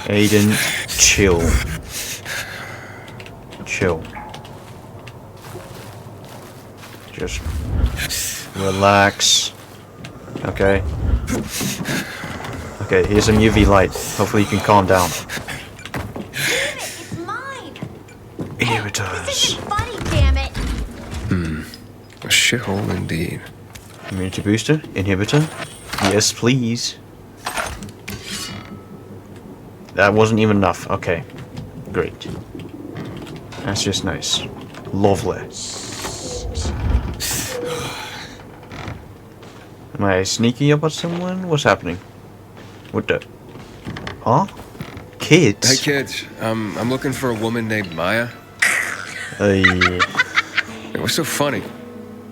Aiden, chill. Chill. Just relax. Okay. Okay, here's some UV light. Hopefully you can calm down. It's mine. Here it This is. isn't funny, damn it. A shithole indeed. Immunity booster? Inhibitor? Yes, please. That wasn't even enough. Okay. Great. That's just nice. Lovely. Am I sneaking up on someone? What's happening? What the? Huh? Kids? Hey kids, I'm looking for a woman named Maya. Hey. What's so funny?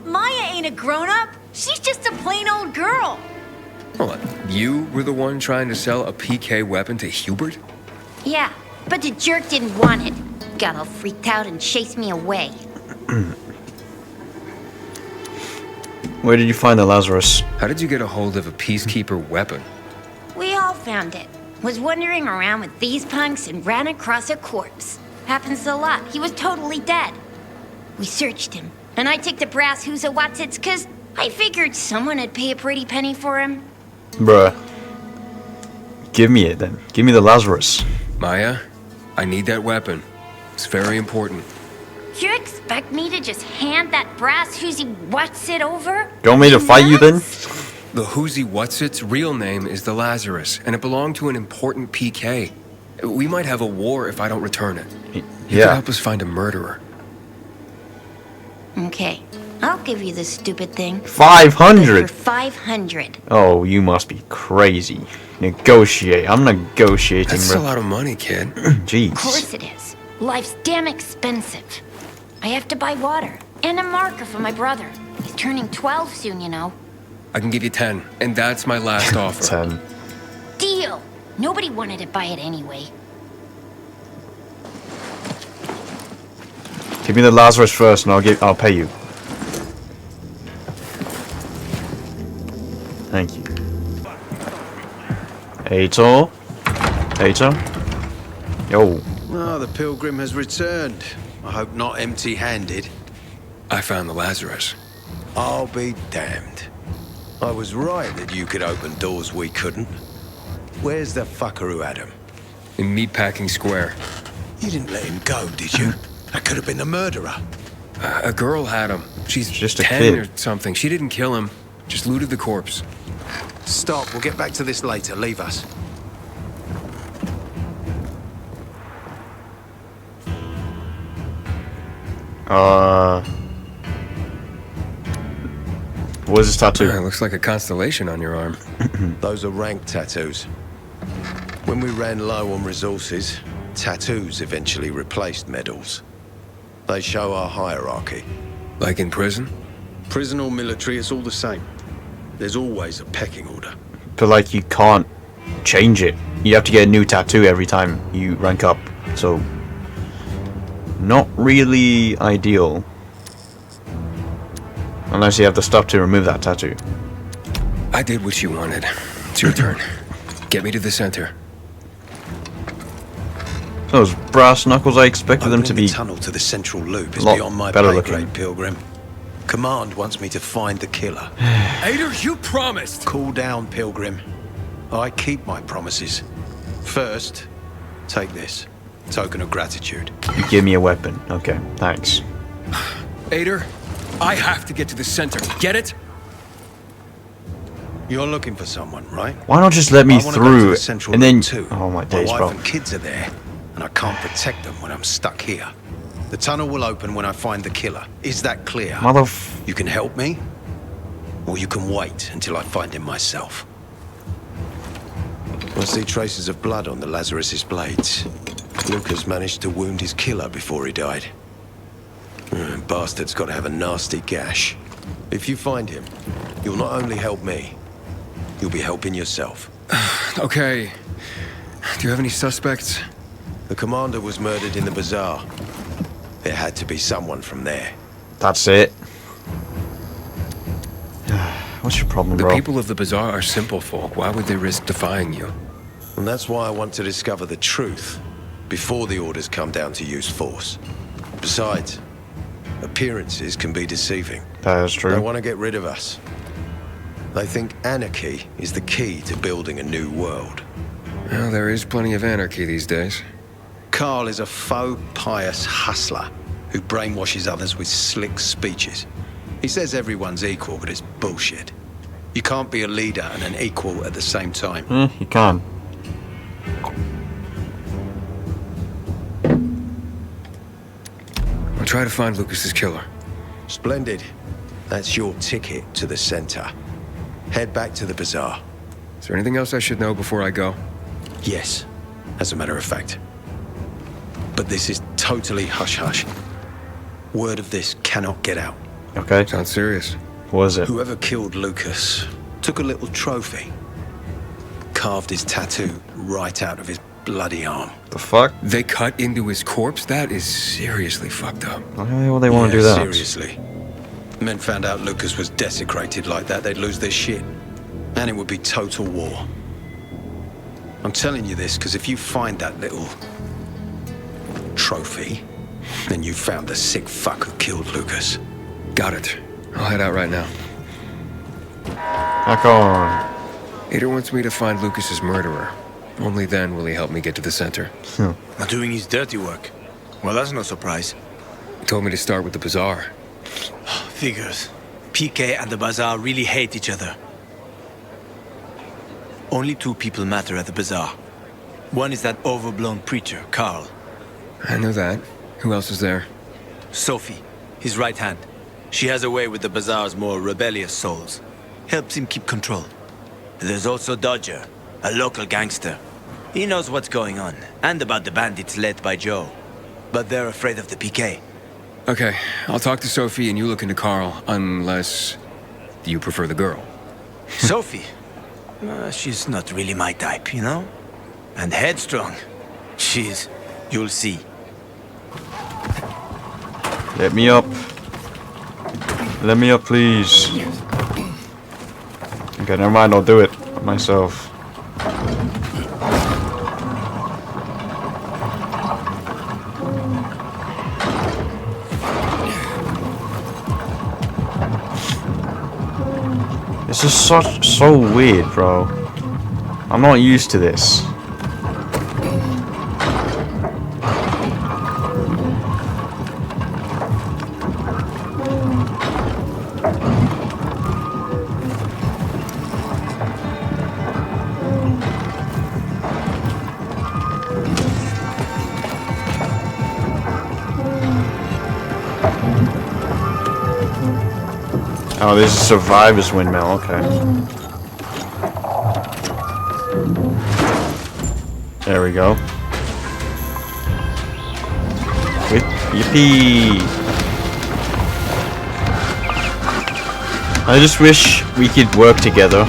Maya ain't a grown-up. She's just a plain old girl. Hold on. You were the one trying to sell a PK weapon to Hubert? Yeah, but the jerk didn't want it. Got all freaked out and chased me away. Where did you find the Lazarus? How did you get a hold of a Peacekeeper weapon? We all found it. Was wandering around with these punks and ran across a corpse. Happens a lot. He was totally dead. We searched him, and I took the brass who's a Watsits because I figured someone would pay a pretty penny for him. Bruh. Give me it then. Give me the Lazarus. Maya, I need that weapon. It's very important. You expect me to just hand that brass who's what's it over? You want me to fight you then? The Whoozy Whatsit's real name is the Lazarus, and it belonged to an important PK. We might have a war if I don't return it. You can help us find a murderer. Okay, I'll give you this stupid thing. 500? For 500. Oh, you must be crazy. Negotiate. I'm negotiating. That's a lot of money, kid. Jeez. Of course it is. Life's damn expensive. I have to buy water and a marker for my brother. He's turning 12 soon, you know. I can give you 10, and that's my last offer. 10. Deal. Nobody wanted to buy it anyway. Give me the Lazarus first, and I'll pay you. Thank you. Ator? Yo. Oh, the pilgrim has returned. I hope not empty-handed. I found the Lazarus. I'll be damned. I was right that you could open doors we couldn't. Where's the fucker who had him? In Meatpacking Square. You didn't let him go, did you? That could have been the murderer. A girl had him. She's just a 10 kid. or something. She didn't kill him. Just looted the corpse. Stop, we'll get back to this later. Leave us. What is this tattoo? It looks like a constellation on your arm. Those are rank tattoos. When we ran low on resources, tattoos eventually replaced medals. They show our hierarchy. Like in prison? Prison or military, it's all the same. There's always a pecking order. But like you can't change it. You have to get a new tattoo every time you rank up. So not really ideal. Unless you have the stuff to remove that tattoo. I did what you wanted. It's your turn. Get me to the center. Those brass knuckles, I expected them to be the tunnel to the central loop is lot beyond my better pay looking. grade, Pilgrim. Command wants me to find the killer. Ader, you promised! Cool down, Pilgrim. I keep my promises. First, take this. Token of gratitude. You give me a weapon. Okay, thanks. Ader, I have to get to the center. Get it? You're looking for someone, right? Why not just let me I wanna go to through the it? central And then loop too. oh my days, My bro. wife and kids are there, and I can't protect them when I'm stuck here. The tunnel will open when I find the killer. Is that clear? You can help me, or you can wait until I find him myself. I see traces of blood on the Lazarus's blades. Lucas managed to wound his killer before he died. Bastard's got to have a nasty gash. If you find him, you'll not only help me, you'll be helping yourself. Okay. Do you have any suspects? The commander was murdered in the bazaar. There had to be someone from there. That's it. What's your problem, The bro? people of the bazaar are simple folk. Why would they risk defying you? And that's why I want to discover the truth before the orders come down to use force. Besides, appearances can be deceiving. That is true. They want to get rid of us. They think anarchy is the key to building a new world. Well, there is plenty of anarchy these days. Carl is a faux pious hustler who brainwashes others with slick speeches. He says everyone's equal, but it's bullshit. You can't be a leader and an equal at the same time. You can. I'll try to find Lucas's killer. Splendid. That's your ticket to the center. Head back to the bazaar. Is there anything else I should know before I go? Yes, as a matter of fact. But this is totally hush-hush. Word of this cannot get out. Okay. Sounds serious. What is it? Whoever killed Lucas took a little trophy. Carved his tattoo right out of his bloody arm. The fuck? They cut into his corpse? That is seriously fucked up. Why would they want to do that? Seriously. Men found out Lucas was desecrated like that, they'd lose their shit. And it would be total war. I'm telling you this because if you find that little trophy, then you found the sick fuck who killed Lucas. Got it. I'll head out right now. Back on. Ader wants me to find Lucas's murderer. Only then will he help me get to the center. Not doing his dirty work. Well, that's no surprise. He told me to start with the bazaar. Figures. PK and the bazaar really hate each other. Only two people matter at the bazaar. One is that overblown preacher, Carl. I know that. Who else is there? Sophie, his right hand. She has a way with the bazaar's more rebellious souls. Helps him keep control. There's also Dodger, a local gangster. He knows what's going on, and about the bandits led by Joe. But they're afraid of the PK. Okay, I'll talk to Sophie and you look into Carl, unless you prefer the girl. Sophie? She's not really my type, you know? And headstrong. You'll see. Let me up. Let me up, please. Okay, never mind. I'll do it myself. This is so weird, bro. I'm not used to this. Oh, this is Survivor's windmill, okay. There we go. Yippee! I just wish we could work together.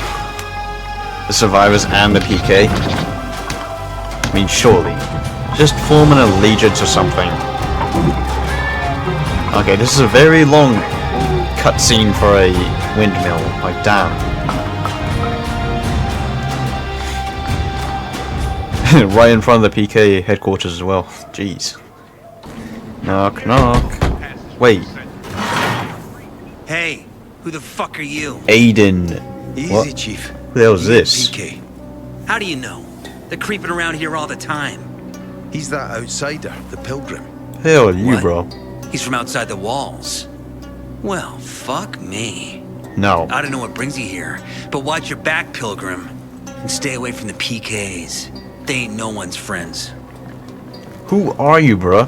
The Survivors and the PK. I mean, surely. Just form an allegiance or something. Okay, this is a very long cutscene for a windmill. Like, damn. Right in front of the PK headquarters as well. Jeez. Knock, knock. Wait. Hey, who the fuck are you? Aiden. Easy, What? Chief. Who the hell is this? PK. How do you know? They're creeping around here all the time. He's that outsider, the pilgrim. Hell are you, What? bro? He's from outside the walls. Well, fuck me. No. I don't know what brings you here, but watch your back, Pilgrim. And stay away from the PKs. They ain't no one's friends. Who are you, bro?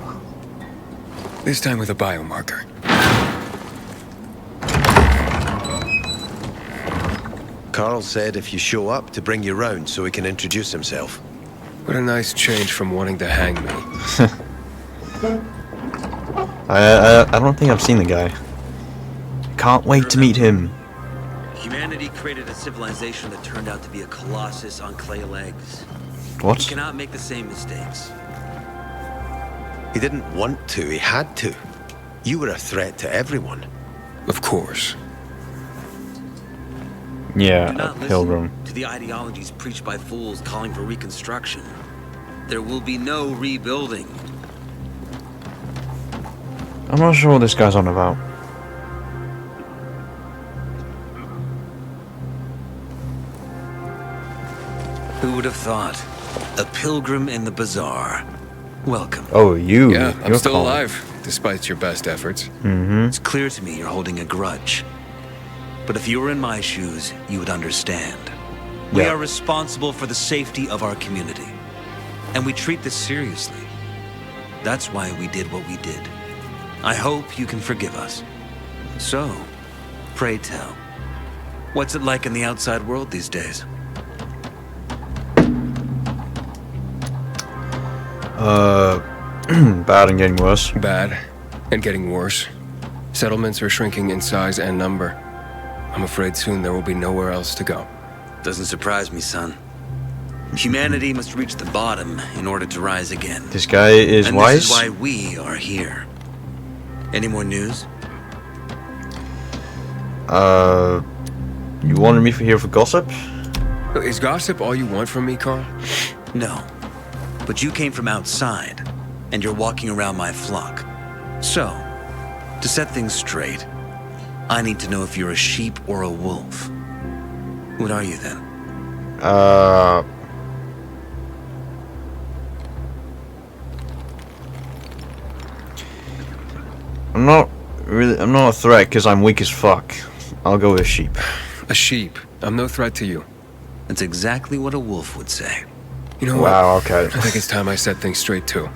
This time with a biomarker. Carl said if you show up to bring you round so he can introduce himself. What a nice change from wanting to hang me. I don't think I've seen the guy. Can't wait to meet him. Humanity created a civilization that turned out to be a colossus on clay legs. What? You cannot make the same mistakes. He didn't want to, he had to. You were a threat to everyone. Of course. Yeah, Do not a pilgrim. listen to the ideologies preached by fools calling for reconstruction. There will be no rebuilding. I'm not sure what this guy's on about. Who would have thought? A pilgrim in the bazaar. Welcome. Oh, you. Yeah, I'm You're still calm. alive, despite your best efforts. It's clear to me you're holding a grudge. But if you were in my shoes, you would understand. We Yeah. are responsible for the safety of our community. And we treat this seriously. That's why we did what we did. I hope you can forgive us. So, pray tell, what's it like in the outside world these days? Bad and getting worse. Bad, and getting worse. Settlements are shrinking in size and number. I'm afraid soon there will be nowhere else to go. Doesn't surprise me, son. Humanity must reach the bottom in order to rise again. This guy is And wise. this is why we are here. Any more news? You wanted me here for gossip? Is gossip all you want from me, Carl? No. But you came from outside, and you're walking around my flock. So, to set things straight, I need to know if you're a sheep or a wolf. What are you then? I'm not a threat because I'm weak as fuck. I'll go with sheep. A sheep. I'm no threat to you. That's exactly what a wolf would say. You know Wow, what? okay. I think it's time I set things straight too.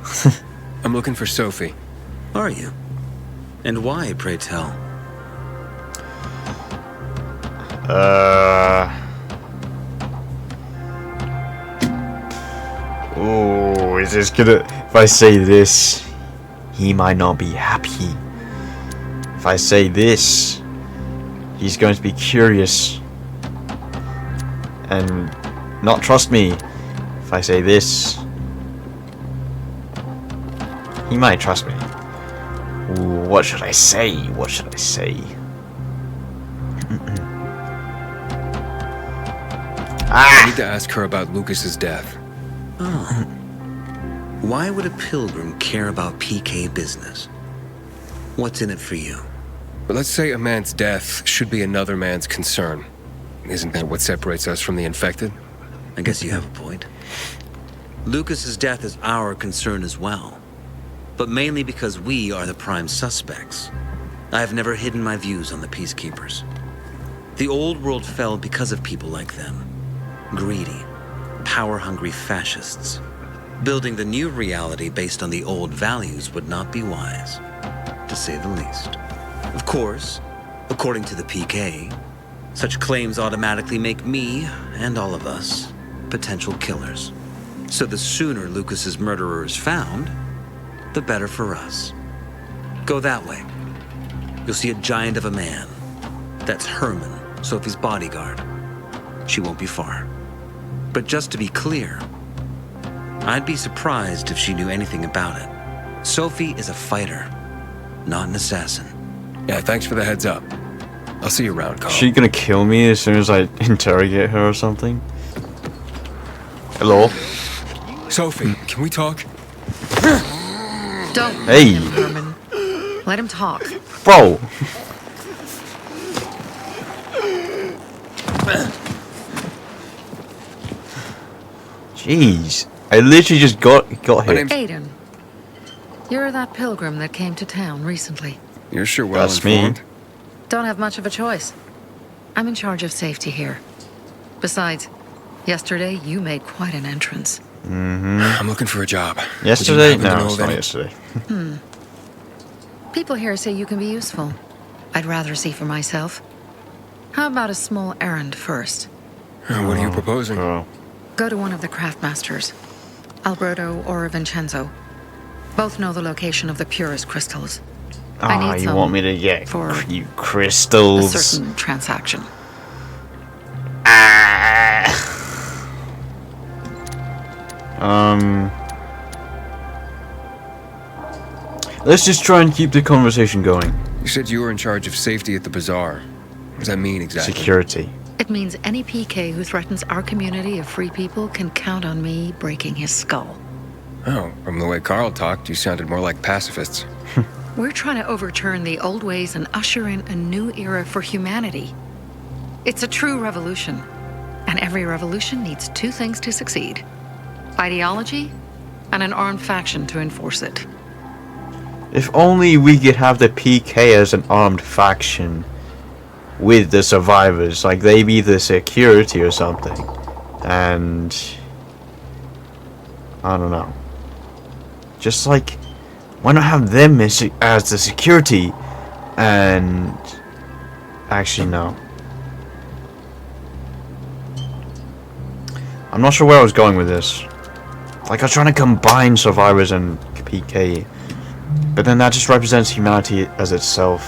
I'm looking for Sophie. Are you? And why, pray tell? Oh, is this gonna... If I say this, he might not be happy. If I say this, he's going to be curious. And not trust me. If I say this, he might trust me. Ooh, what should I say? What should I say? I need to ask her about Lucas's death. Oh. Why would a pilgrim care about PK business? What's in it for you? But let's say a man's death should be another man's concern. Isn't that what separates us from the infected? I guess you have a point. Lucas's death is our concern as well. But mainly because we are the prime suspects. I have never hidden my views on the Peacekeepers. The old world fell because of people like them. Greedy, power-hungry fascists. Building the new reality based on the old values would not be wise, to say the least. Of course, according to the PK, such claims automatically make me, and all of us, potential killers. So the sooner Lucas's murderer is found, the better for us. Go that way. You'll see a giant of a man. That's Herman, Sophie's bodyguard. She won't be far. But just to be clear, I'd be surprised if she knew anything about it. Sophie is a fighter, not an assassin. Yeah, thanks for the heads up. I'll see you around, Carl. Is she gonna kill me as soon as I interrogate her or something? Hello? Sophie, can we talk? Don't. Hey. Herman. Let him talk. Bro! Jeez. I literally just got My hit. name's... Aiden. You're that pilgrim that came to town recently. You're sure well That's me. informed. Don't have much of a choice. I'm in charge of safety here. Besides, yesterday you made quite an entrance. I'm looking for a job. Yesterday? Would you happen to No, know it's of not any? yesterday. People here say you can be useful. I'd rather see for myself. How about a small errand first? What are you proposing? Oh. Go to one of the craftmasters, Alberto or Vincenzo. Both know the location of the purest crystals. I need You some want me to get for you a crystals? certain transaction. Let's just try and keep the conversation going. You said you were in charge of safety at the bazaar. What does that mean exactly? Security. It means any PK who threatens our community of free people can count on me breaking his skull. Oh, from the way Carl talked, you sounded more like pacifists. We're trying to overturn the old ways and usher in a new era for humanity. It's a true revolution. And every revolution needs two things to succeed: ideology and an armed faction to enforce it. If only we could have the PK as an armed faction with the survivors, like they be the security or something. And I don't know. Just like, why not have them as the security? And actually, no. I'm not sure where I was going with this. Like, I was trying to combine survivors and PK, but then that just represents humanity as itself.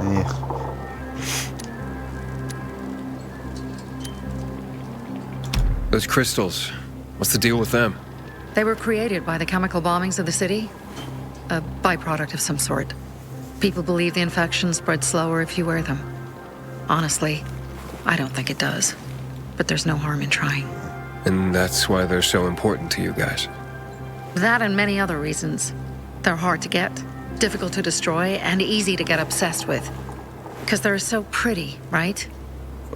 Yeah. Those crystals, what's the deal with them? They were created by the chemical bombings of the city. A byproduct of some sort. People believe the infection spreads slower if you wear them. Honestly, I don't think it does. But there's no harm in trying. And that's why they're so important to you guys. That and many other reasons. They're hard to get, difficult to destroy, and easy to get obsessed with. Because they're so pretty, right?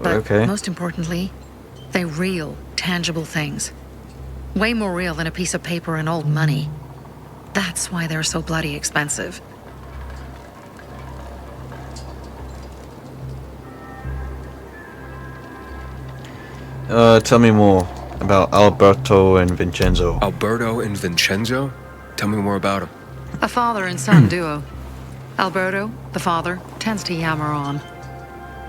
But okay. Most importantly, they're real, tangible things. Way more real than a piece of paper and old money. That's why they're so bloody expensive. Tell me more about Alberto and Vincenzo. Alberto and Vincenzo? Tell me more about them. A father and son duo. Alberto, the father, tends to yammer on.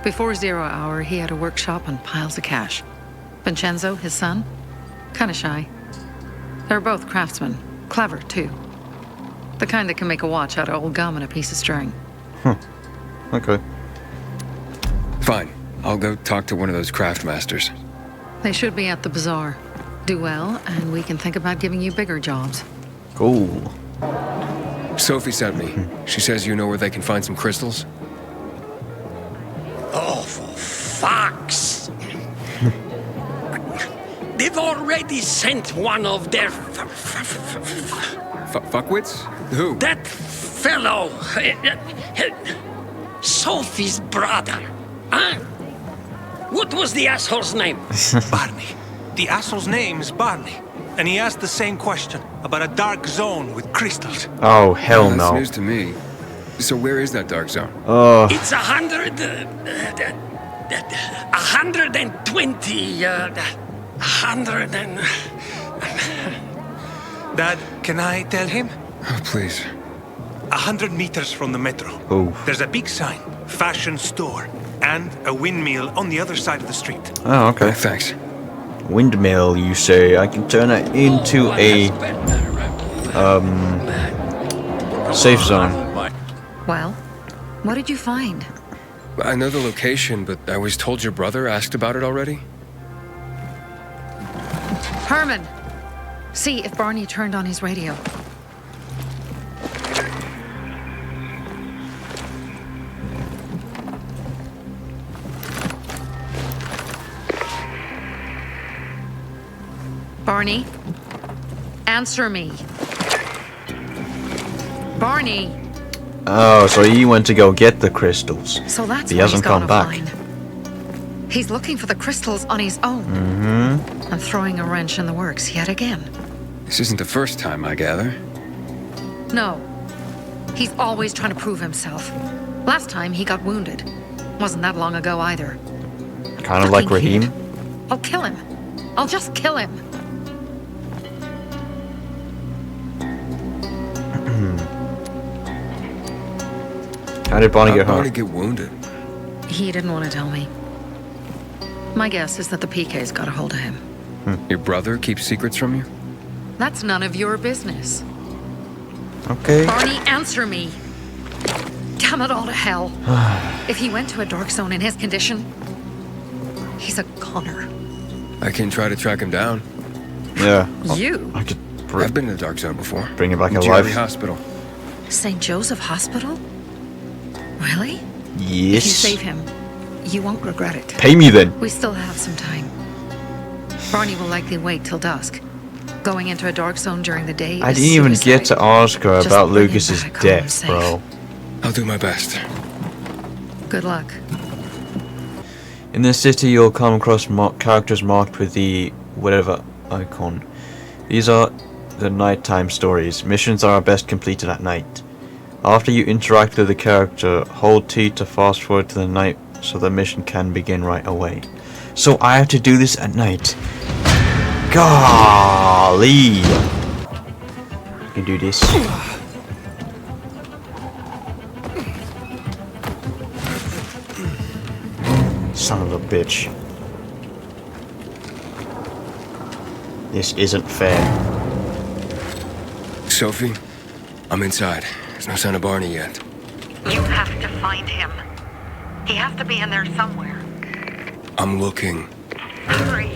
Before 0 hour, he had a workshop and piles of cash. Vincenzo, his son, kinda shy. They're both craftsmen, clever too. The kind that can make a watch out of old gum and a piece of string. Okay. Fine, I'll go talk to one of those craft masters. They should be at the bazaar. Do well, and we can think about giving you bigger jobs. Cool. Sophie sent me. She says you know where they can find some crystals? Oh, for fuck's... They've already sent one of their... Fuckwits? Who? That fellow... Sophie's brother. Huh? What was the asshole's name? Barney. The asshole's name is Barney. And he asked the same question about a dark zone with crystals. Oh, hell no. That's news to me. So where is that dark zone? It's 120... 100 and... Dad, can I tell him? Oh, please. 100 meters from the metro. Oof. There's a big sign, fashion store, and a windmill on the other side of the street. Oh, okay. Thanks. Windmill, you say? I can turn it into a safe zone. Well, what did you find? I know the location, but I was told your brother asked about it already. Herman! See if Barney turned on his radio. Barney? Answer me. Barney! Oh, so he went to go get the crystals. So that's he what hasn't he's gone come back. Find. He's looking for the crystals on his own. And throwing a wrench in the works yet again. This isn't the first time, I gather. No. He's always trying to prove himself. Last time he got wounded. Wasn't that long ago either. Kind of like Fucking Raheem. kid. I'll kill him. I'll just kill him. How did Bonnie get Bonnie hurt? get wounded? He didn't want to tell me. My guess is that the PK's got a hold of him. Your brother keeps secrets from you? That's none of your business. Okay. Barney, answer me. Damn it all to hell. If he went to a dark zone in his condition, he's a goner. I can try to track him down. Yeah. You? I could I've been in the dark zone before. bring him back Jerry alive. Hospital. St. Joseph Hospital? Really? Yes. If you save him, you won't regret it. Pay me then. We still have some time. Barney will likely wait till dusk. Going into a dark zone during the day I is didn't even suicide. get to ask her Just about bring him Lucas's back home death, safe. bro. I'll do my best. Good luck. In this city, you'll come across characters marked with the whatever icon. These are the nighttime stories. Missions are best completed at night. After you interact with the character, hold T to fast forward to the night so the mission can begin right away. So I have to do this at night. Golly! You can do this. Son of a bitch. This isn't fair. Sophie, I'm inside. There's no sign of Barney yet. You have to find him. He has to be in there somewhere. I'm looking. Hurry.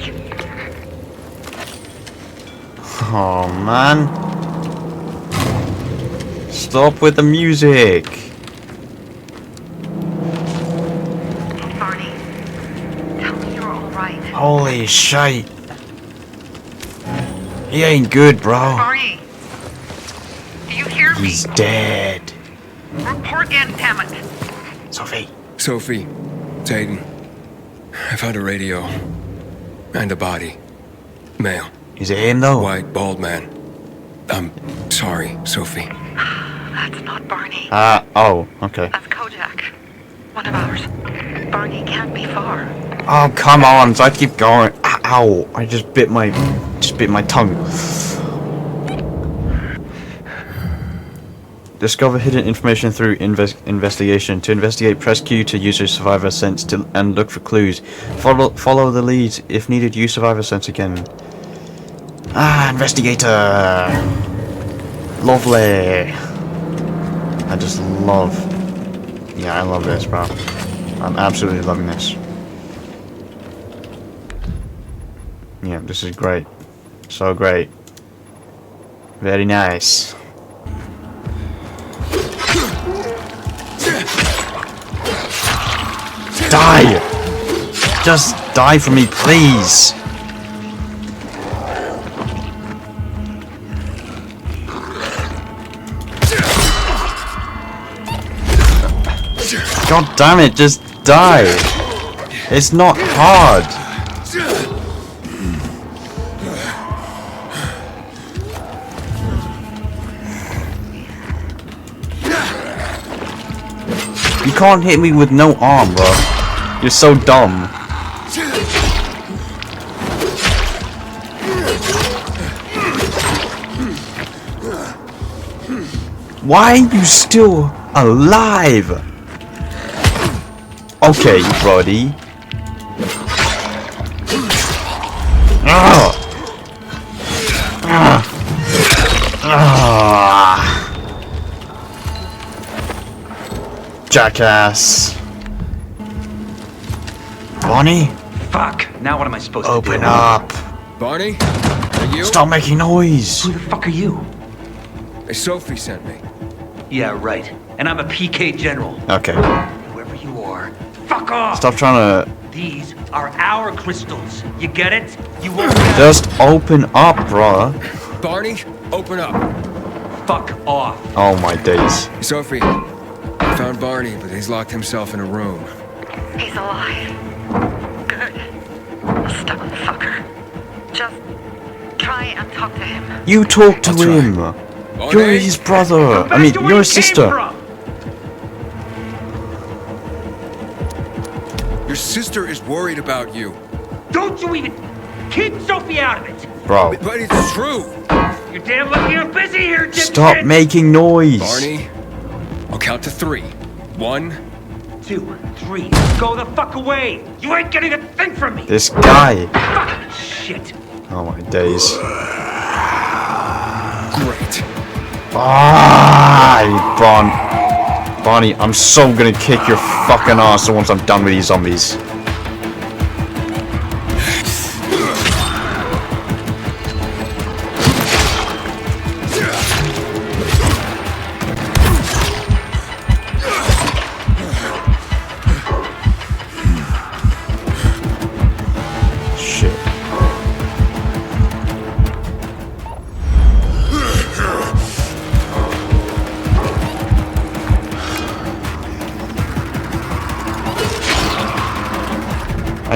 Oh man. Stop with the music. Barney, tell me you're alright. Holy shit. He ain't good, bro. Barney, do you hear me? He's dead. Report in, damn it. Sophie. Sophie, it's Aiden. I found a radio. And a body. Male. Is it him though? White, bald man. I'm sorry, Sophie. That's not Barney. Oh, okay. That's Kojak. One of ours. Barney can't be far. Oh, come on, so I keep going. Ow, I just bit my tongue. Discover hidden information through investigation. To investigate, press Q to use your survivor sense and look for clues. Follow the leads. If needed, use survivor sense again. Investigator! Lovely! I just love... Yeah, I love this, bro. I'm absolutely loving this. Yeah, this is great. So great. Very nice. Die! Just die for me, please! God damn it, just die! It's not hard! You can't hit me with no arm, bro. You're so dumb. Why are you still alive? Okay, buddy. Jackass. Barney? Fuck! Now what am I supposed to do? Open up. Barney? Are you? Stop making noise. Who the fuck are you? Sophie sent me. Yeah, right. And I'm a PK general. Okay. Whoever you are, fuck off! Stop trying to... These are our crystals. You get it? You won't get Just open up, bruh. Barney, open up. fuck off. Oh my days. Sophie, I found Barney, but he's locked himself in a room. He's alive. Good. Stubborn fucker. Just try and talk to him. You talk to I'll try. him. Barney? You're his brother. I mean, you're his sister. Your sister is worried about you. Don't you even keep Sophie out of it. Bro, But it's true. You're damn lucky you're busy here, dipshit. stop making noise. Barney, I'll count to 3. 1, 2, 3. Go the fuck away. You ain't getting a thing from me. This guy. Fucking shit. Oh my days. great. Barney, I'm so gonna kick your fucking ass once I'm done with these zombies.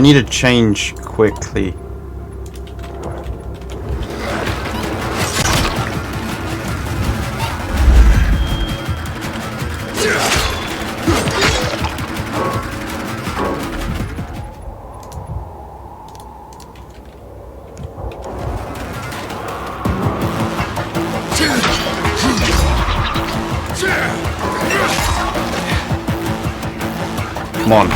need to change quickly. Come on.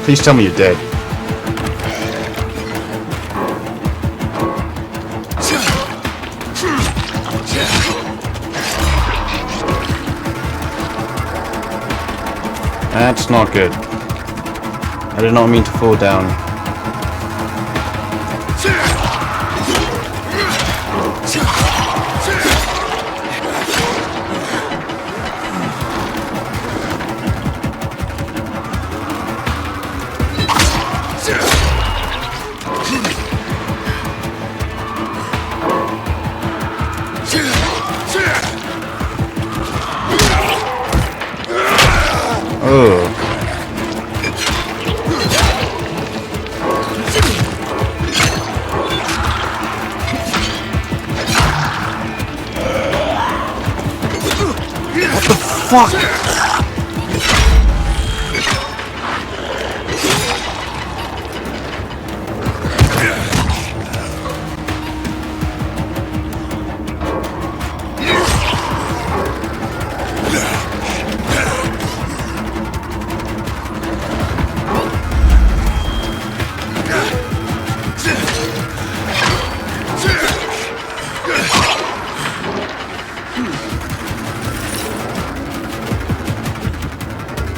Please tell me you're dead. That's not good. I did not mean to fall down. Oh. What the fuck?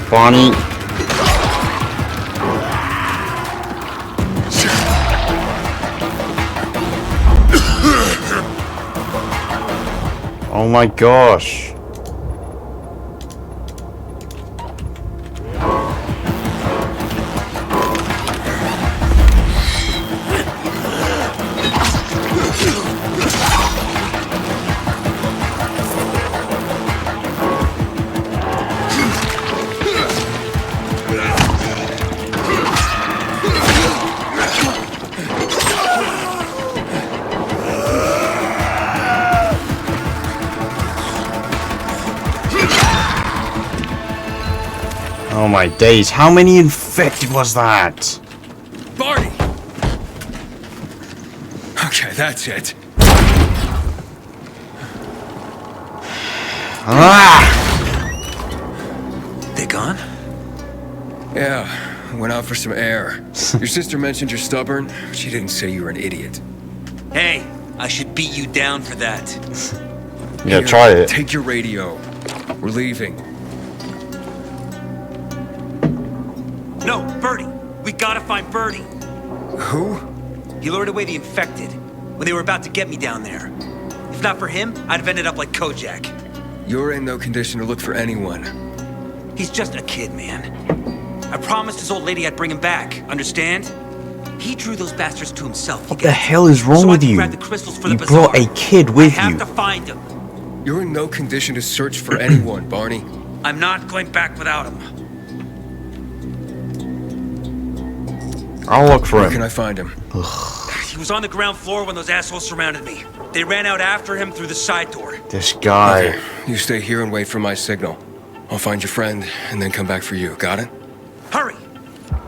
Bonnie. Oh my gosh. Oh my days, how many infected was that? Barney! Okay, that's it. Ah! They gone? Yeah, went out for some air. Your sister mentioned you're stubborn. She didn't say you were an idiot. Hey, I should beat you down for that. Yeah, Here, try it. Take your radio. We're leaving. No, Birdie. We gotta find Birdie. Who? He lured away the infected when they were about to get me down there. If not for him, I'd have ended up like Kojak. You're in no condition to look for anyone. He's just a kid, man. I promised his old lady I'd bring him back, understand? He drew those bastards to himself. What the hell is wrong with you? You brought a kid with you. I have you. to find him. You're in no condition to search for anyone, Barney. I'm not going back without him. I'll look for Where him. can I find him? He was on the ground floor when those assholes surrounded me. They ran out after him through the side door. This guy. Okay, you stay here and wait for my signal. I'll find your friend and then come back for you. Got it? Hurry!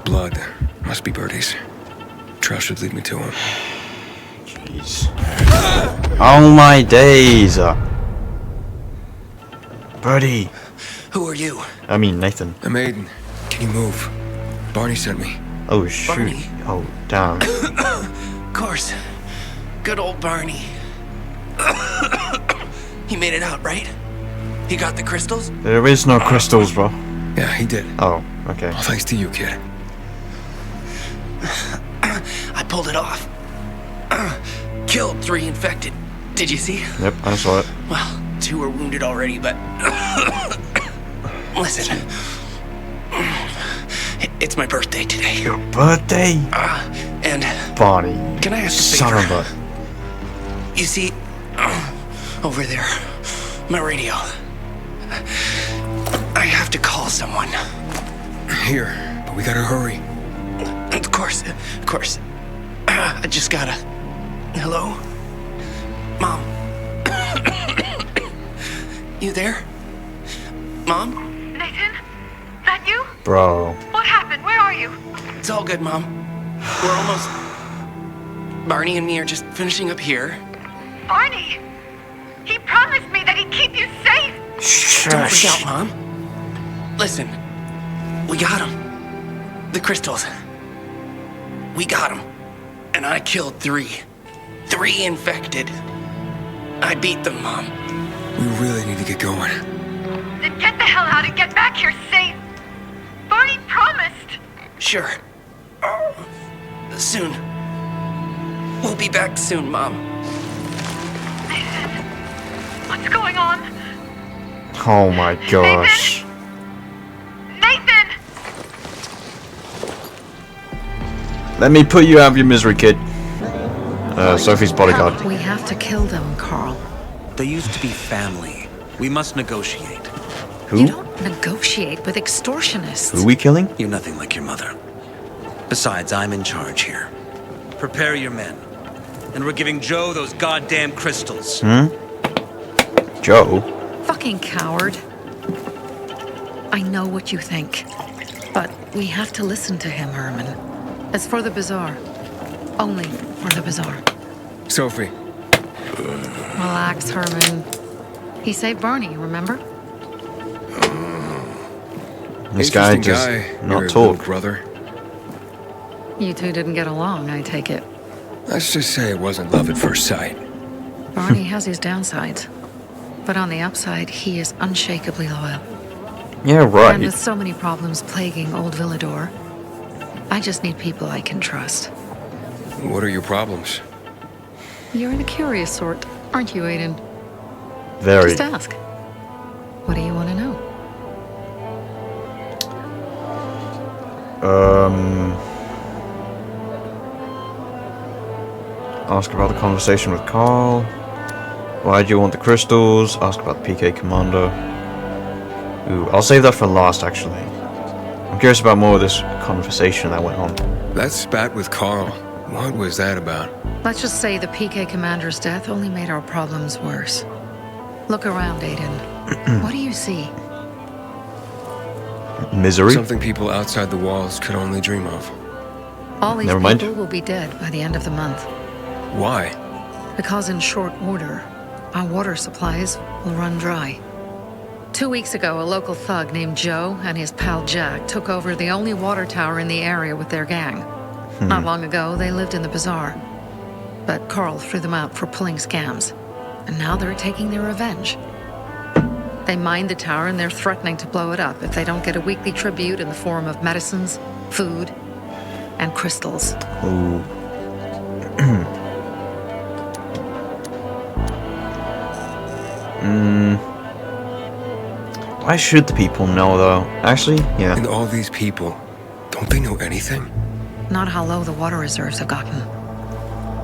Blood. Must be Birdie's. Trail should lead me to him. Jeez. Oh my days. Birdie. Who are you? I mean, Nathan. I'm Aiden. Can you move? Barney sent me. Oh, shoot. Barney. Oh, damn. Of course. Good old Barney. He made it out, right? He got the crystals? There is no crystals, bro. Yeah, he did. Oh, okay. All thanks to you, kid. I pulled it off. Killed 3 infected. Did you see? Yep, I saw it. Well, 2 are wounded already, but... Listen. It's my birthday today. Your birthday? And Barney. can I ask a Son favor? of a... You see, over there, my radio. I have to call someone. Here, but we gotta hurry. Of course. I just gotta... Hello? Mom? You there? Mom? Nathan? That you? Bro. What happened? Where are you? It's all good, Mom. We're almost... Barney and me are just finishing up here. Barney! He promised me that he'd keep you safe! Don't freak out, Mom. Listen, we got him. The crystals. We got him. And I killed 3. 3 infected. I beat them, Mom. We really need to get going. Then get the hell out and get back here safe! Barney promised! Sure. Soon. We'll be back soon, Mom. Nathan, what's going on? Oh my gosh. Nathan! Let me put you out of your misery, kid. Sophie's bodyguard. We have to kill them, Carl. They used to be family. We must negotiate. Who? You don't negotiate with extortionists. Who are we killing? You're nothing like your mother. Besides, I'm in charge here. Prepare your men. And we're giving Joe those goddamn crystals. Joe? Fucking coward. I know what you think. But we have to listen to him, Herman. It's for the bazaar. Only for the bazaar. Sophie. Relax, Herman. He saved Barney, remember? This guy Interesting does guy, not your talk. little brother. You two didn't get along, I take it. Let's just say it wasn't love at first sight. Barney has his downsides. But on the upside, he is unshakably loyal. Yeah, And right. with so many problems plaguing old Villador, I just need people I can trust. What are your problems? You're the curious sort, aren't you, Aiden? Very. Just ask. What do you want to know? Ask about the conversation with Carl. Why do you want the crystals? Ask about the PK Commander. Ooh, I'll save that for last, actually. I'm curious about more of this conversation that went on. That spat with Carl. What was that about? Let's just say the PK Commander's death only made our problems worse. Look around, Aiden. What do you see? Misery? Something people outside the walls could only dream of. All these Never mind. people will be dead by the end of the month. Why? Because in short order, our water supplies will run dry. 2 weeks ago, a local thug named Joe and his pal Jack took over the only water tower in the area with their gang. Not long ago, they lived in the bazaar. But Carl threw them out for pulling scams. And now they're taking their revenge. They mined the tower and they're threatening to blow it up if they don't get a weekly tribute in the form of medicines, food, and crystals. Ooh. Why should the people know, though? Actually, yeah. And all these people, don't they know anything? Not how low the water reserves have gotten.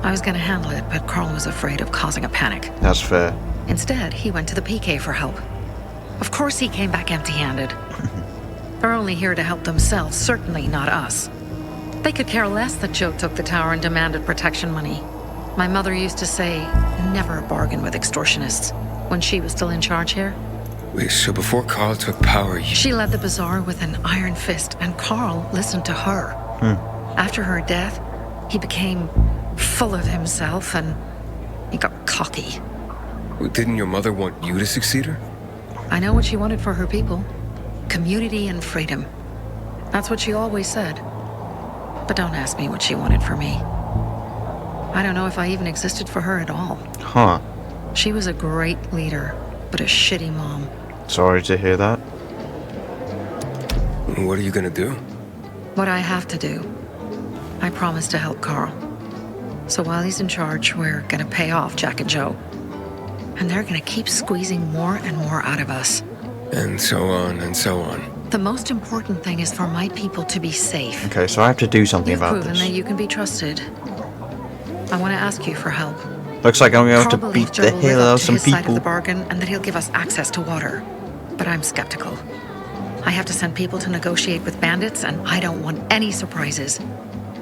I was gonna handle it, but Carl was afraid of causing a panic. That's fair. Instead, he went to the PK for help. Of course he came back empty-handed. They're only here to help themselves, certainly not us. They could care less that Joe took the tower and demanded protection money. My mother used to say, never bargain with extortionists, when she was still in charge here. Wait, so before Carl took power, She led the bazaar with an iron fist, and Carl listened to her. After her death, he became full of himself, and he got cocky. Didn't your mother want you to succeed her? I know what she wanted for her people. Community and freedom. That's what she always said. But don't ask me what she wanted for me. I don't know if I even existed for her at all. Huh. She was a great leader, but a shitty mom. Sorry to hear that. What are you gonna do? What I have to do. I promised to help Carl. So while he's in charge, we're gonna pay off Jack and Joe. And they're gonna keep squeezing more and more out of us. And so on and so on. The most important thing is for my people to be safe. Okay, so I have to do something You've about proven this. that you can be trusted. I want to ask you for help. Looks like I'm going to Carl beat believes the Joe will live hell out up of to some his side of people. the bargain and that he'll give us access to water. But I'm skeptical. I have to send people to negotiate with bandits, and I don't want any surprises.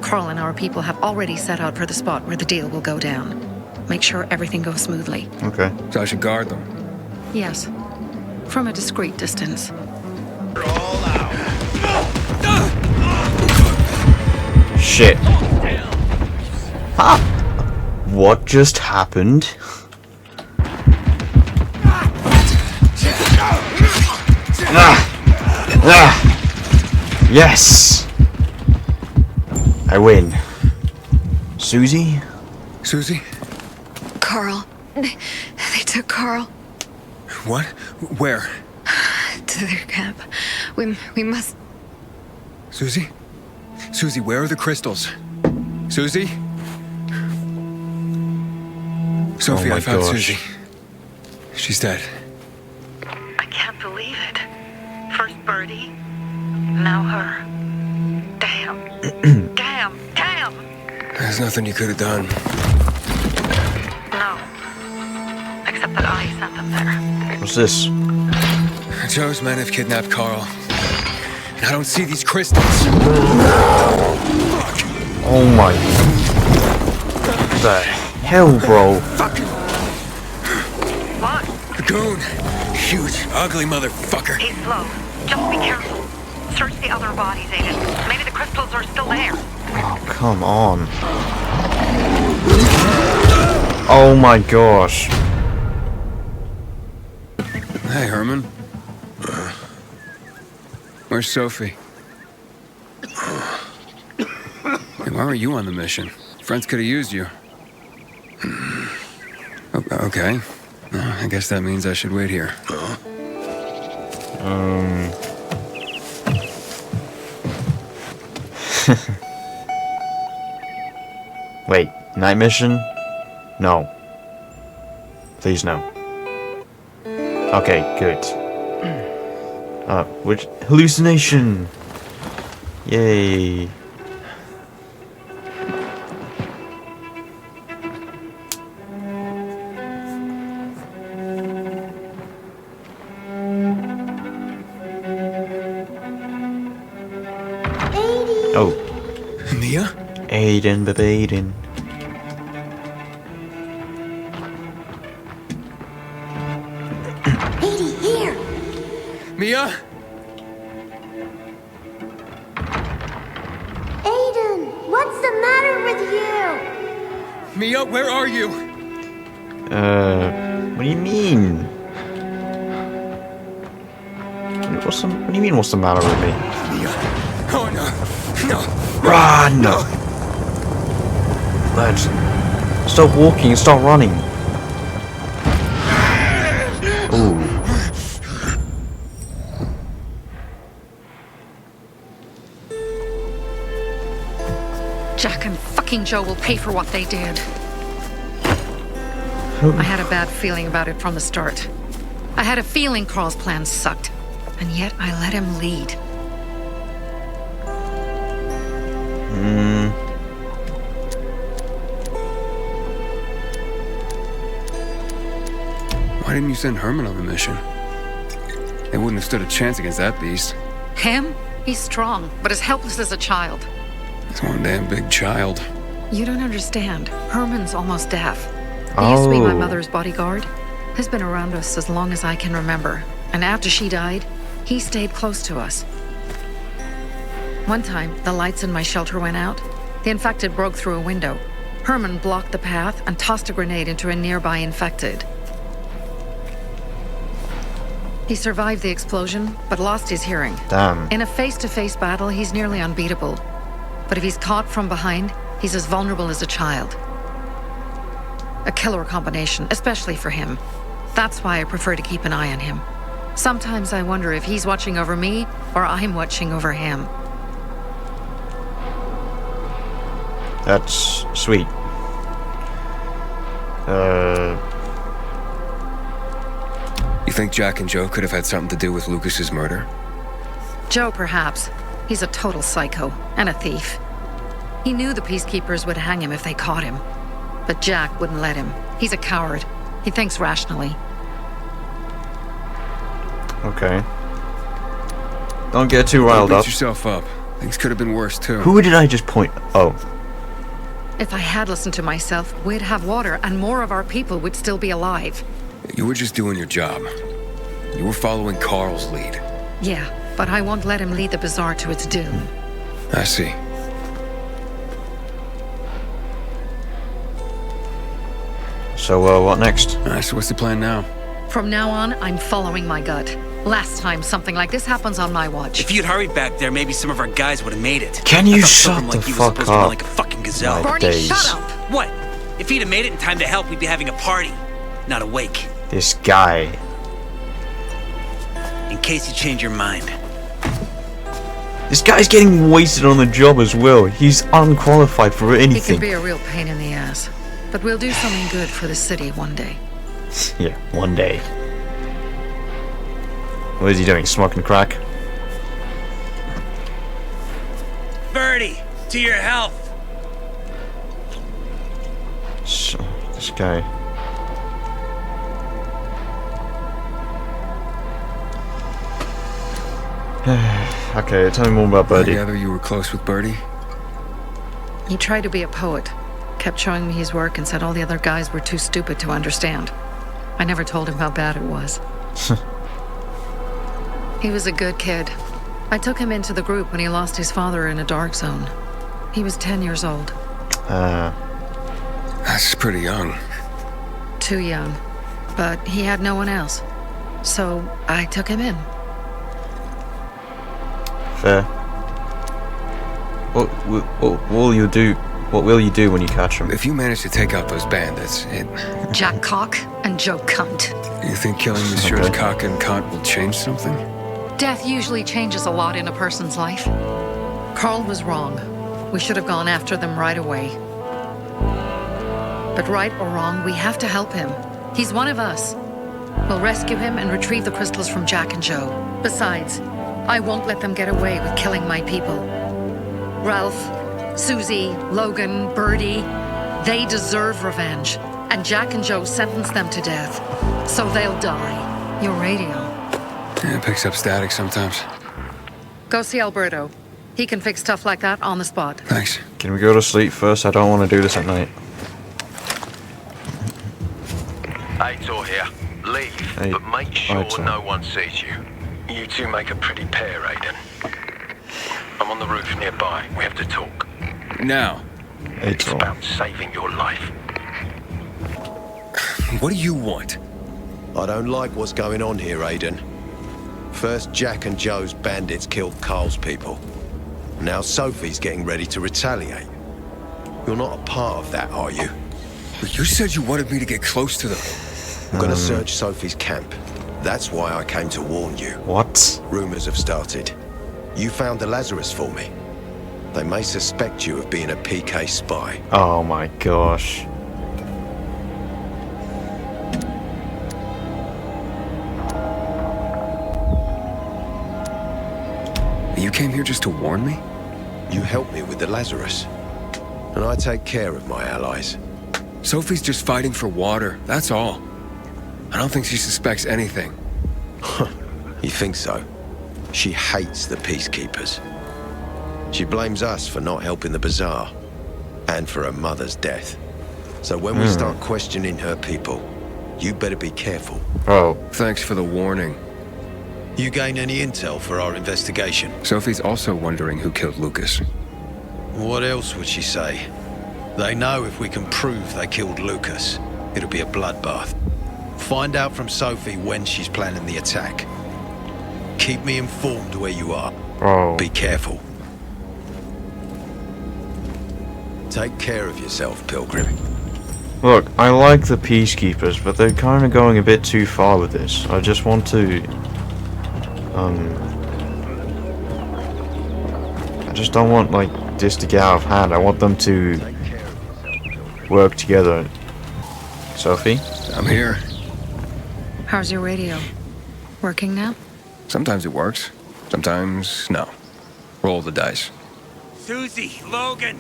Carl and our people have already set out for the spot where the deal will go down. Make sure everything goes smoothly. Okay. So I should guard them. Yes. From a discreet distance. Shit. Ah! What just happened? Yes! I win. Susie? Susie? Carl. They took Carl What? Where? to their camp. We must... Susie? Susie, where are the crystals? Susie? Sophie, Oh my I found gosh. Susie. She's dead. I can't believe it. First Birdie, now her. Damn. Damn! There's nothing you could have done. No. Except that I sent them there. What's this? Joe's men have kidnapped Carl. And I don't see these crystals. Oh my... the hell, bro? What? A goon. Huge, ugly motherfucker. He's slow. Just be careful. Search the other bodies, Aiden. Maybe the crystals are still there. Oh, come on. Oh my gosh. Hey, Herman. Where's Sophie? Hey, why were you on the mission? Friends could have used you. Okay. I guess that means I should wait here. Wait, night mission? No. Please no. Okay, good. Which hallucination? Yay. Oh. Mia? Aiden, Aiden. Mia? Aiden, what's the matter with you? Mia, where are you? What do you mean? What do you mean, what's the matter with me? Mia. Oh, no. No. Run! No. Lads, stop walking, stop running. Ooh. Jack and fucking Joe will pay for what they did. Oh. I had a bad feeling about it from the start. I had a feeling Carl's plan sucked, and yet I let him lead. Why didn't you send Herman on the mission? They wouldn't have stood a chance against that beast. Him? He's strong, but as helpless as a child. It's one damn big child. You don't understand. Herman's almost deaf. He used to be my mother's bodyguard. He's been around us as long as I can remember. And after she died, he stayed close to us. One time, the lights in my shelter went out. The infected broke through a window. Herman blocked the path and tossed a grenade into a nearby infected. He survived the explosion, but lost his hearing. Damn. In a face-to-face battle, he's nearly unbeatable. But if he's caught from behind, he's as vulnerable as a child. A killer combination, especially for him. That's why I prefer to keep an eye on him. Sometimes I wonder if he's watching over me, or I'm watching over him. That's sweet. You think Jack and Joe could have had something to do with Lucas's murder? Joe, perhaps. He's a total psycho and a thief. He knew the Peacekeepers would hang him if they caught him. But Jack wouldn't let him. He's a coward. He thinks rationally. Okay. Don't get too riled up. Beat yourself up. Things could have been worse, too. Who did I just point? Oh. If I had listened to myself, we'd have water and more of our people would still be alive. You were just doing your job. You were following Carl's lead. Yeah, but I won't let him lead the bazaar to its doom. I see. So, what next? So what's the plan now? From now on, I'm following my gut. Last time something like this happens on my watch. If you'd hurried back there, maybe some of our guys would have made it. Can you I thought shut Pilgrim the like you fuck was supposed to run up? like a fucking gazelle. My Barney, days. shut up! What? If he'd have made it in time to help, we'd be having a party, not a wake. This guy. In case you change your mind. This guy's getting wasted on the job as well. He's unqualified for He anything. can be a real pain in the ass. But we'll do something good for the city one day. Yeah, one day. What is he doing? Smoking crack? Birdie, to your health. So, this guy. Okay, tell me more about Birdie. I gather you were close with Birdie? He tried to be a poet, kept showing me his work and said all the other guys were too stupid to understand. I never told him how bad it was. He was a good kid. I took him into the group when he lost his father in a dark zone. He was 10 years old. That's pretty young. Too young. But he had no one else. So I took him in. Fair. What will you do? What will you do when you catch him? If you manage to take out those bandits, Jack Cock and Joe Cunt. You think killing Messieurs Cock and Cunt will change something? Death usually changes a lot in a person's life. Carl was wrong. We should have gone after them right away. But right or wrong, we have to help him. He's one of us. We'll rescue him and retrieve the crystals from Jack and Joe. Besides, I won't let them get away with killing my people. Ralph, Susie, Logan, Birdie, they deserve revenge. And Jack and Joe sentenced them to death. So they'll die. Your radio. Yeah, it picks up static sometimes. Go see Alberto. He can fix stuff like that on the spot. Thanks. Can we go to sleep first? I don't want to do this at night. Aitor here. Leave, but make sure no one sees you. You two make a pretty pair, Aiden. I'm on the roof nearby. We have to talk. Now. It's about saving your life. What do you want? I don't like what's going on here, Aiden. First, Jack and Joe's bandits killed Carl's people. Now Sophie's getting ready to retaliate. You're not a part of that, are you? But you said you wanted me to get close to them. I'm gonna search Sophie's camp. That's why I came to warn you. What? Rumors have started. You found the Lazarus for me. They may suspect you of being a PK spy. Oh my gosh. You came here just to warn me? You helped me with the Lazarus. And I take care of my allies. Sophie's just fighting for water, that's all. I don't think she suspects anything. You think so? She hates the Peacekeepers. She blames us for not helping the bazaar. And for her mother's death. So when we start questioning her people, you better be careful. Oh. Thanks for the warning. You gain any intel for our investigation? Sophie's also wondering who killed Lucas. What else would she say? They know if we can prove they killed Lucas, it'll be a bloodbath. Find out from Sophie when she's planning the attack. Keep me informed where you are. Oh. Be careful. Take care of yourself, Pilgrim. Look, I like the Peacekeepers, but they're kind of going a bit too far with this. I just want to... I just don't want, like, this to get out of hand. I want them to work together. Sophie? I'm here. How's your radio? Working now? Sometimes it works. Sometimes, no. Roll the dice. Susie, Logan,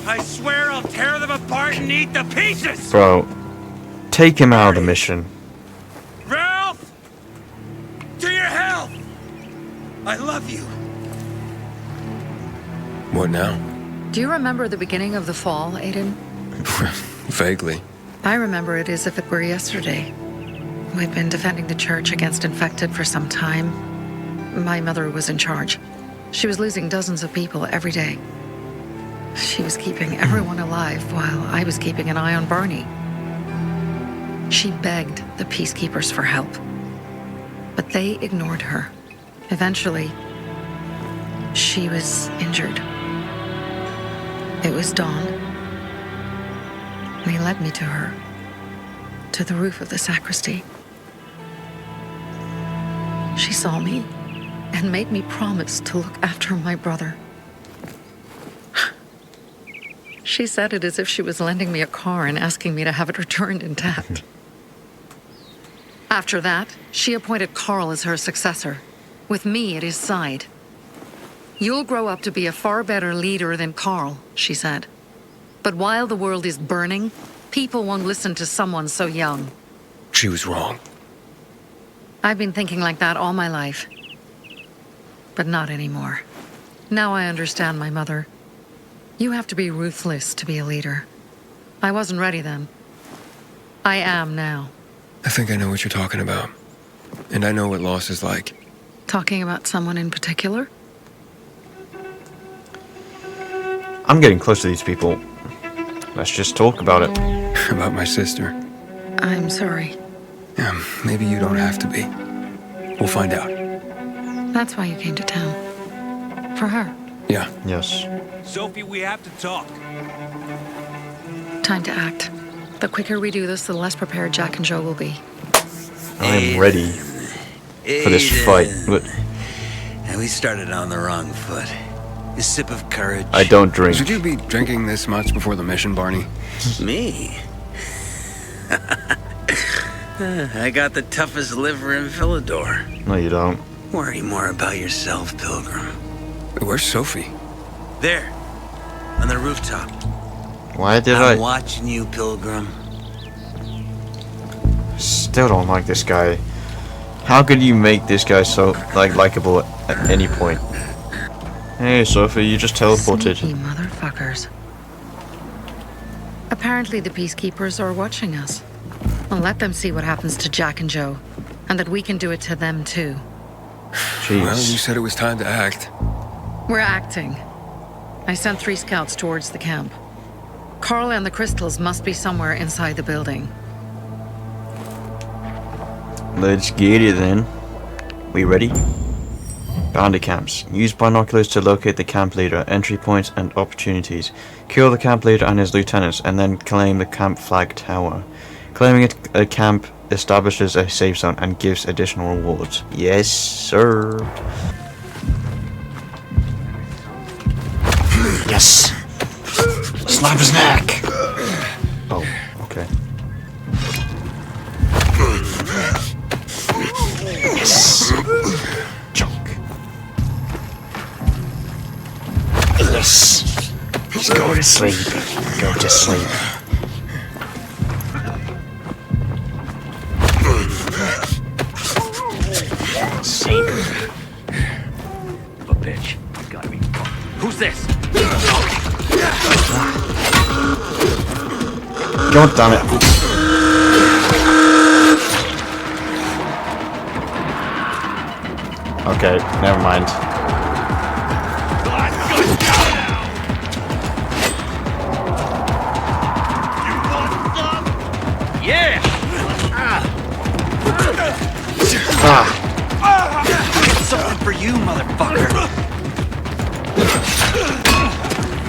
I swear I'll tear them apart and eat the pieces! Bro, take him out of the mission. Ralph! To your health! I love you. What now? Do you remember the beginning of the fall, Aiden? Vaguely. I remember it as if it were yesterday. We'd been defending the church against infected for some time. My mother was in charge. She was losing dozens of people every day. She was keeping everyone alive while I was keeping an eye on Barney. She begged the Peacekeepers for help, but they ignored her. Eventually, she was injured. It was dawn. He led me to her, to the roof of the sacristy. She saw me and made me promise to look after my brother. She said it as if she was lending me a car and asking me to have it returned intact. After that, she appointed Carl as her successor, with me at his side. You'll grow up to be a far better leader than Carl, she said. But while the world is burning, people won't listen to someone so young. She was wrong. I've been thinking like that all my life. But not anymore. Now I understand my mother. You have to be ruthless to be a leader. I wasn't ready then. I am now. I think I know what you're talking about. And I know what loss is like. Talking about someone in particular? I'm getting close to these people. Let's just talk about it. About my sister. I'm sorry. Yeah, maybe you don't have to be. We'll find out. That's why you came to town. For her. Yeah. Yes. Sophie, we have to talk. Time to act. The quicker we do this, the less prepared Jack and Joe will be. I'm ready for this fight. But and we started on the wrong foot. A sip of courage. I don't drink. Should you be drinking this much before the mission, Barney? Me? I got the toughest liver in Philidor. No, you don't. Worry more about yourself, Pilgrim. Where's Sophie? There. On the rooftop. Why did I'm watching you, Pilgrim. Still don't like this guy. How could you make this guy so, likable at any point? Hey, Sophie, you just teleported. Sneaky motherfuckers. Apparently the Peacekeepers are watching us. I'll let them see what happens to Jack and Joe, and that we can do it to them too. Jeez. Well, you said it was time to act. We're acting. I sent 3 scouts towards the camp. Carl and the crystals must be somewhere inside the building. Let's get it then. We ready? Bounty camps. Use binoculars to locate the camp leader, entry points and opportunities. Kill the camp leader and his lieutenants, and then claim the camp flag tower. Claiming a camp establishes a safe zone and gives additional rewards. Yes, sir. Yes. Slap his neck. Oh, okay. Yes. Junk. Yes. Just go to sleep. Go to sleep. Sleep. A bitch. You gotta be fucking. Who's this? God damn it. Okay, never mind. Yeah! Get something for you, motherfucker.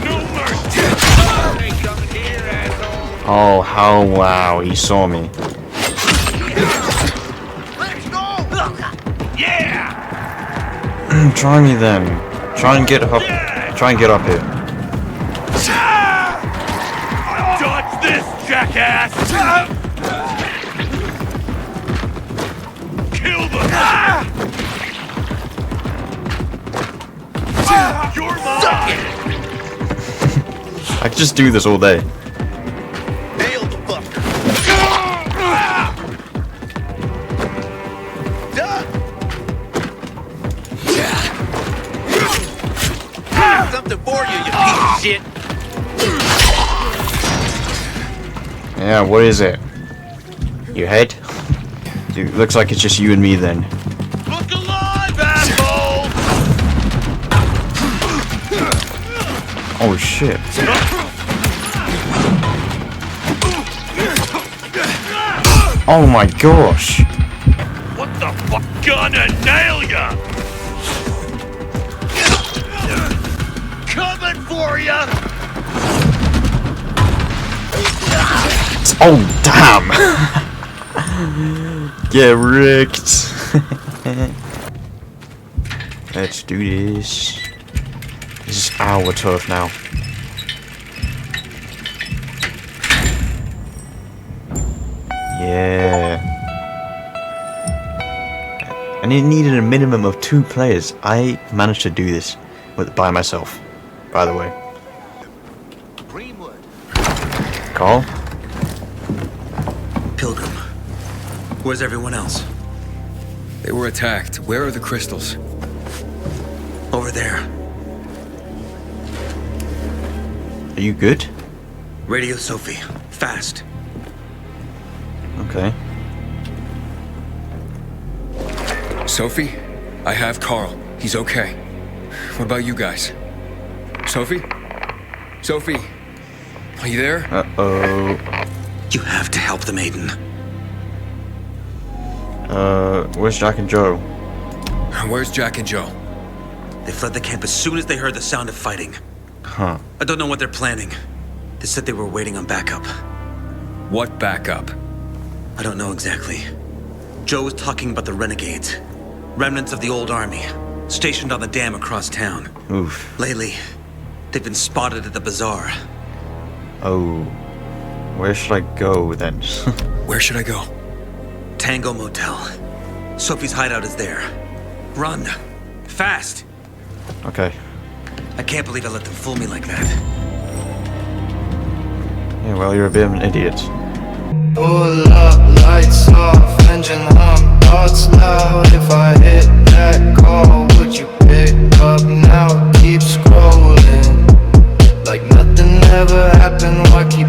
No mercy! Ain't coming here, asshole! Oh, how wow, he saw me. Let's go! Yeah! Try me then. Try and get up. Try and get up here. Dodge this, jackass! Kill them! You're mine! I could just do this all day. Nailed the fucker! Something for you, you piece of shit! Yeah, what is it? Your head? Dude, looks like it's just you and me then. Look alive, asshole! Oh shit. Oh my gosh. What the fuck? Gonna nail ya! Coming for ya! Oh damn! Get wrecked. Let's do this. This is our turf now. Yeah. And it needed a minimum of 2 players. I managed to do this by myself, by the way. Carl? Pilgrim, where's everyone else? They were attacked. Where are the crystals? Over there. Are you good? Radio Sophie. Fast. Okay. Sophie? I have Carl. He's okay. What about you guys? Sophie? Sophie? Are you there? Uh-oh. You have to help the maiden. Where's Jack and Joe? Where's Jack and Joe? They fled the camp as soon as they heard the sound of fighting. Huh. I don't know what they're planning. They said they were waiting on backup. What backup? I don't know exactly. Joe was talking about the renegades. Remnants of the old army, stationed on the dam across town. Oof. Lately, they've been spotted at the bazaar. Oh. Where should I go then? Where should I go? Tango Motel. Sophie's hideout is there. Run. Fast. Okay. I can't believe I let them fool me like that. Yeah, well, you're a bit of an idiot. Pull up, lights off, engine hum, thoughts loud. If I hit that call, would you pick up now? Keep scrolling like nothing ever happened. Why keep